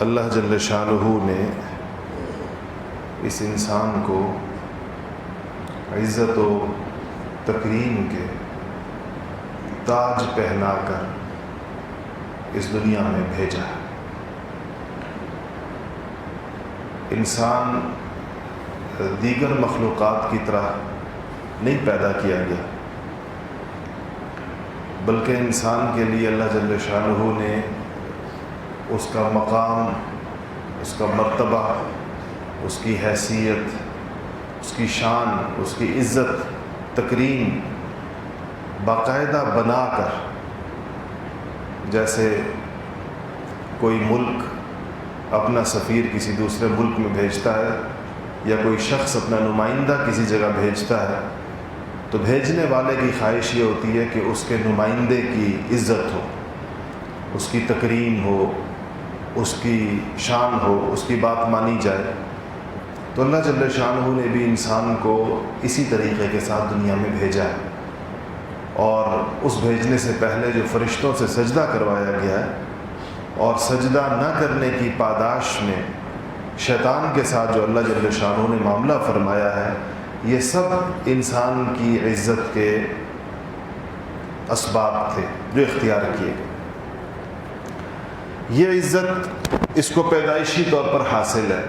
اللہ جل شانہ نے اس انسان کو عزت و تکریم کے تاج پہنا کر اس دنیا میں بھیجا ہے۔ انسان دیگر مخلوقات کی طرح نہیں پیدا کیا گیا، بلکہ انسان کے لیے اللہ جل شانہ نے اس کا مقام، اس کا مرتبہ، اس کی حیثیت، اس کی شان، اس کی عزت، تکریم باقاعدہ بنا کر، جیسے کوئی ملک اپنا سفیر کسی دوسرے ملک میں بھیجتا ہے یا کوئی شخص اپنا نمائندہ کسی جگہ بھیجتا ہے، تو بھیجنے والے کی خواہش یہ ہوتی ہے کہ اس کے نمائندے کی عزت ہو، اس کی تکریم ہو، اس کی شان ہو، اس کی بات مانی جائے۔ تو اللہ جل شانہ نے بھی انسان کو اسی طریقے کے ساتھ دنیا میں بھیجا ہے، اور اس بھیجنے سے پہلے جو فرشتوں سے سجدہ کروایا گیا ہے، اور سجدہ نہ کرنے کی پاداش میں شیطان کے ساتھ جو اللہ جل شانہ نے معاملہ فرمایا ہے، یہ سب انسان کی عزت کے اسباب تھے جو اختیار کیے گئے۔ یہ عزت اس کو پیدائشی طور پر حاصل ہے۔